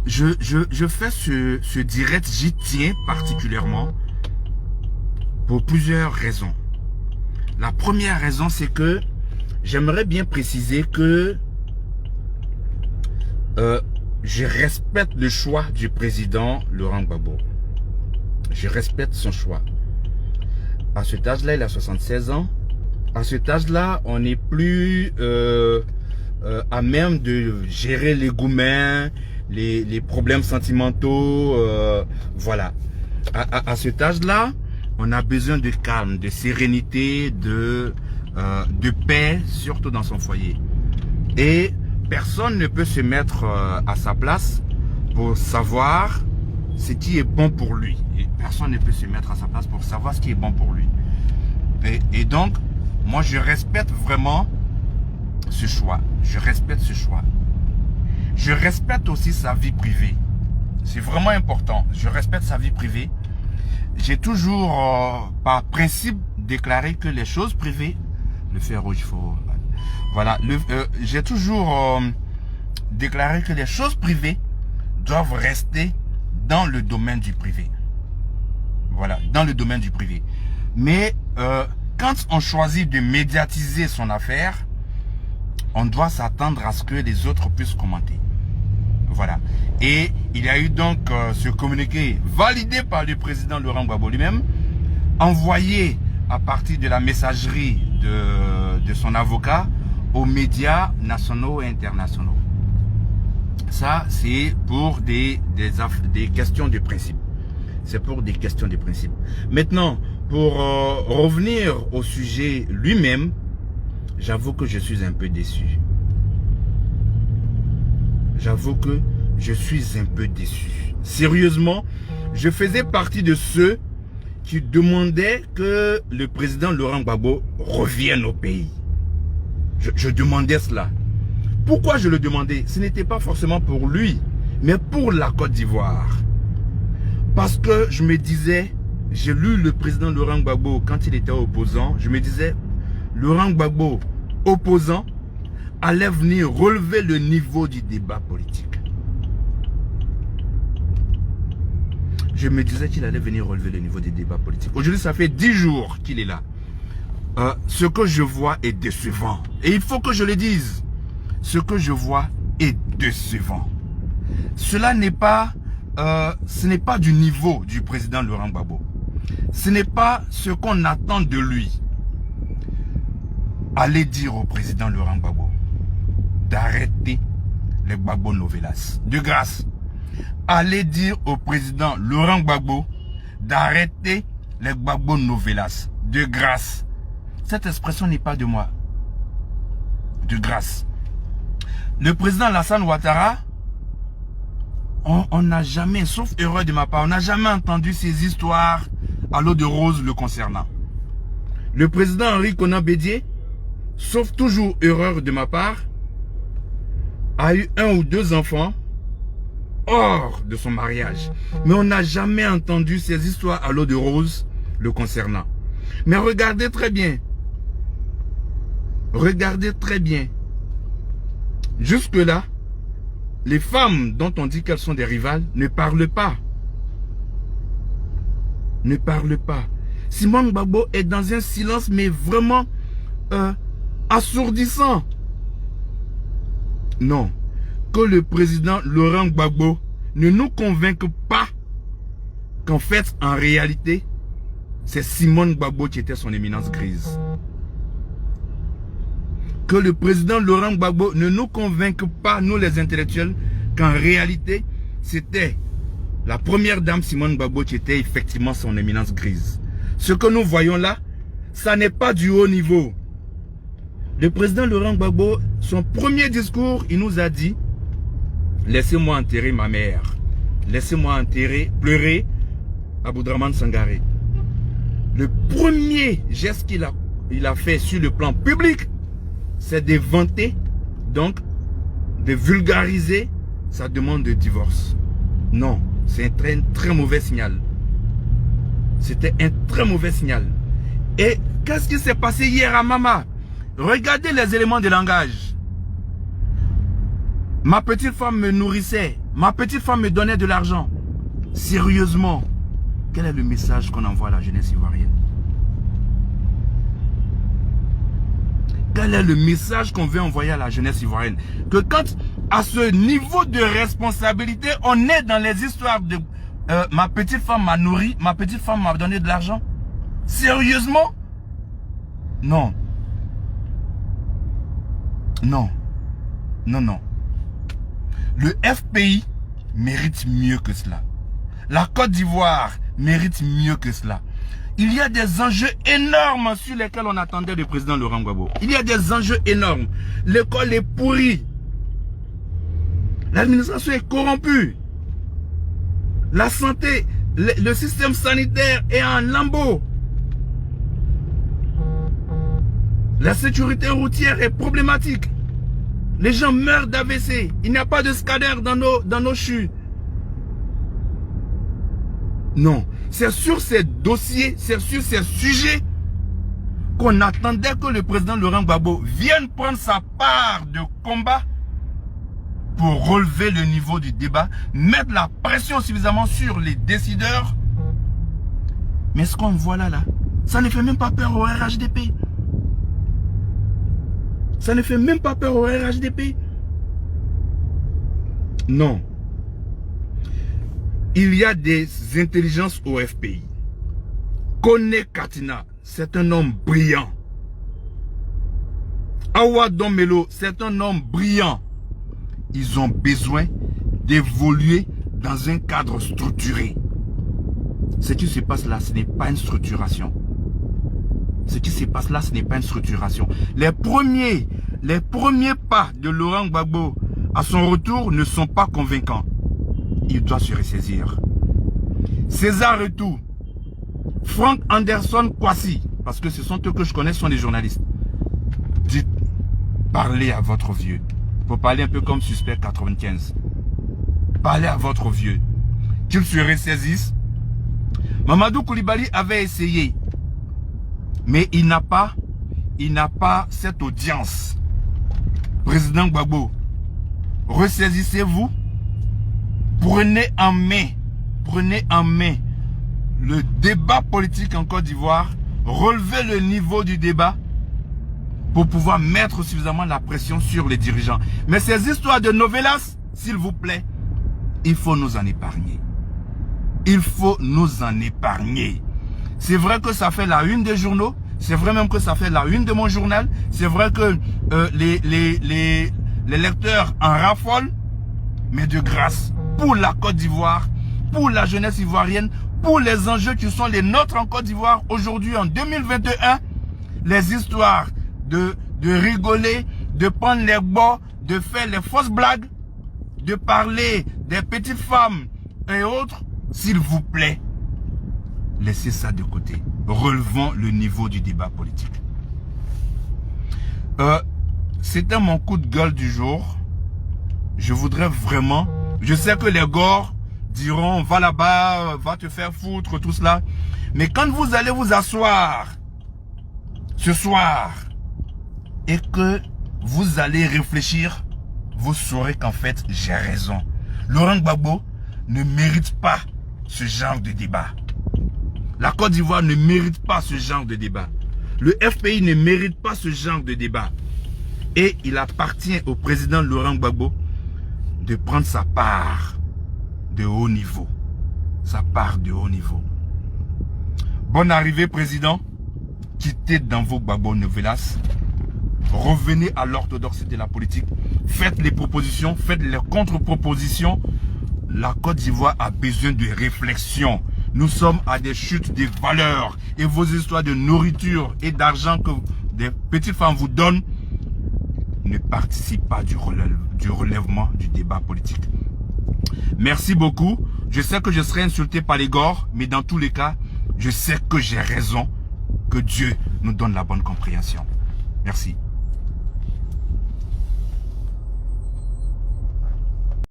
je fais ce direct, j'y tiens particulièrement pour plusieurs raisons. La première raison, c'est que j'aimerais bien préciser que je respecte le choix du président Laurent Gbagbo. Je respecte son choix. À cet âge-là, il a 76 ans. À cet âge-là, on n'est plus à même de gérer les gourmets, les problèmes sentimentaux. Voilà. À cet âge-là, on a besoin de calme, de sérénité, de paix, surtout dans son foyer. Et personne ne peut se mettre à sa place pour savoir ce qui est bon pour lui. Et personne ne peut se mettre à sa place pour savoir ce qui est bon pour lui. Et donc, moi, je respecte vraiment ce choix. Je respecte ce choix. Je respecte aussi sa vie privée. C'est vraiment important. Je respecte sa vie privée. J'ai toujours, par principe, déclaré que les choses privées, le fer rouge, il faut... Voilà, j'ai toujours déclaré que les choses privées doivent rester dans le domaine du privé. Voilà, dans le domaine du privé. Mais quand on choisit de médiatiser son affaire, on doit s'attendre à ce que les autres puissent commenter. Voilà. Et il y a eu donc ce communiqué validé par le président Laurent Gbagbo lui-même, envoyé à partir de la messagerie de son avocat aux médias nationaux et internationaux. Ça, c'est pour des questions de principe. C'est pour des questions de principe. Maintenant, pour revenir au sujet lui-même, j'avoue que je suis un peu déçu. J'avoue que je suis un peu déçu. Sérieusement, je faisais partie de ceux qui demandaient que le président Laurent Gbagbo revienne au pays. Je demandais cela. Pourquoi je le demandais? Ce n'était pas forcément pour lui, mais pour la Côte d'Ivoire. Parce que je me disais, j'ai lu le président Laurent Gbagbo quand il était opposant, je me disais, Laurent Gbagbo, opposant, allait venir relever le niveau du débat politique. Je me disais qu'il allait venir relever le niveau des débats politiques. Aujourd'hui, ça fait 10 jours qu'il est là. Ce que je vois est décevant. Et il faut que je le dise. Ce que je vois est décevant. Cela n'est pas, ce n'est pas du niveau du président Laurent Gbagbo. Ce n'est pas ce qu'on attend de lui. Allez dire au président Laurent Gbagbo d'arrêter les Gbagbo Novelas. De grâce. Allez dire au président Laurent Gbagbo d'arrêter les Gbagbo Novelas. De grâce. Cette expression n'est pas de moi. De grâce. Le président Alassane Ouattara, on n'a jamais, sauf erreur de ma part, on n'a jamais entendu ces histoires à l'eau de rose le concernant. Le président Henri Konan Bédié, sauf toujours erreur de ma part, a eu 1 ou 2 enfants hors de son mariage. Mais on n'a jamais entendu ces histoires à l'eau de rose le concernant. Mais regardez très bien. Regardez très bien. Jusque-là, les femmes dont on dit qu'elles sont des rivales ne parlent pas. Ne parlent pas. Simone Gbagbo est dans un silence, mais vraiment assourdissant. Non. Que le président Laurent Gbagbo ne nous convainque pas qu'en fait, en réalité, c'est Simone Gbagbo qui était son éminence grise. Que le président Laurent Gbagbo ne nous convainque pas, nous les intellectuels, qu'en réalité, c'était la première dame Simone Gbagbo qui était effectivement son éminence grise. Ce que nous voyons là, ça n'est pas du haut niveau. Le président Laurent Gbagbo, son premier discours, il nous a dit « Laissez-moi enterrer ma mère. Laissez-moi enterrer, pleurer Aboudraman Sangaré. » Le premier geste qu'il a fait sur le plan public, c'est de vanter, donc de vulgariser sa demande de divorce. Non, c'est un très mauvais signal. C'était un très mauvais signal. Et qu'est-ce qui s'est passé hier à Mama? Regardez les éléments de langage. Ma petite femme me nourrissait. Ma petite femme me donnait de l'argent. Sérieusement, quel est le message qu'on envoie à la jeunesse ivoirienne? Quel est le message qu'on veut envoyer à la jeunesse ivoirienne? Que quand, à ce niveau de responsabilité, on est dans les histoires de ma petite femme m'a nourri, ma petite femme m'a donné de l'argent. Sérieusement? Non. Non. Non, non. Le FPI mérite mieux que cela. La Côte d'Ivoire mérite mieux que cela. Il y a des enjeux énormes sur lesquels on attendait le président Laurent Gbagbo. Il y a des enjeux énormes. L'école est pourrie. L'administration est corrompue. La santé, le système sanitaire est en lambeaux. La sécurité routière est problématique. Les gens meurent d'AVC. Il n'y a pas de scanner dans nos CHU. Non, c'est sur ces dossiers, c'est sur ces sujets qu'on attendait que le président Laurent Gbagbo vienne prendre sa part de combat pour relever le niveau du débat, mettre la pression suffisamment sur les décideurs. Mais ce qu'on voit là, ça ne fait même pas peur au RHDP. Ça ne fait même pas peur au RHDP. Non. Il y a des intelligences au FPI. Kone Katina, c'est un homme brillant. Awa Domelo, c'est un homme brillant. Ils ont besoin d'évoluer dans un cadre structuré. Ce qui se passe là, ce n'est pas une structuration. Ce qui se passe là, ce n'est pas une structuration. Les premiers pas de Laurent Gbagbo à son retour ne sont pas convaincants. Il doit se ressaisir. César Retou, Frank Anderson Kwasi, parce que ce sont eux que je connais, ce sont des journalistes. Dites, parlez à votre vieux. Faut parler un peu comme Suspect 95. Parlez à votre vieux. Qu'il se ressaisisse. Mamadou Koulibaly avait essayé. Mais il n'a pas cette audience. Président Gbagbo, ressaisissez-vous. Prenez en main le débat politique en Côte d'Ivoire, relevez le niveau du débat pour pouvoir mettre suffisamment la pression sur les dirigeants. Mais ces histoires de novelas, s'il vous plaît, il faut nous en épargner. Il faut nous en épargner. C'est vrai que ça fait la une des journaux, c'est vrai même que ça fait la une de mon journal, c'est vrai que les lecteurs en raffolent, mais de grâce, pour la Côte d'Ivoire, pour la jeunesse ivoirienne, pour les enjeux qui sont les nôtres en Côte d'Ivoire, aujourd'hui en 2021, les histoires de rigoler, de prendre les bords, de faire les fausses blagues, de parler des petites femmes et autres, s'il vous plaît, laissez ça de côté. Relevons le niveau du débat politique. C'était mon coup de gueule du jour. Je voudrais vraiment... Je sais que les gores diront, va là-bas, va te faire foutre, tout cela. Mais quand vous allez vous asseoir ce soir et que vous allez réfléchir, vous saurez qu'en fait, j'ai raison. Laurent Gbagbo ne mérite pas ce genre de débat. La Côte d'Ivoire ne mérite pas ce genre de débat. Le FPI ne mérite pas ce genre de débat. Et il appartient au président Laurent Gbagbo de prendre sa part de haut niveau. Sa part de haut niveau. Bonne arrivée, président. Quittez dans vos Gbagbo novelas. Revenez à l'orthodoxie de la politique. Faites les propositions, faites les contre-propositions. La Côte d'Ivoire a besoin de réflexion. Nous sommes à des chutes de valeurs. Et vos histoires de nourriture et d'argent que des petites femmes vous donnent ne participent pas du relèvement du débat politique. Merci beaucoup. Je sais que je serai insulté par les gores, mais dans tous les cas, je sais que j'ai raison. Que Dieu nous donne la bonne compréhension. Merci.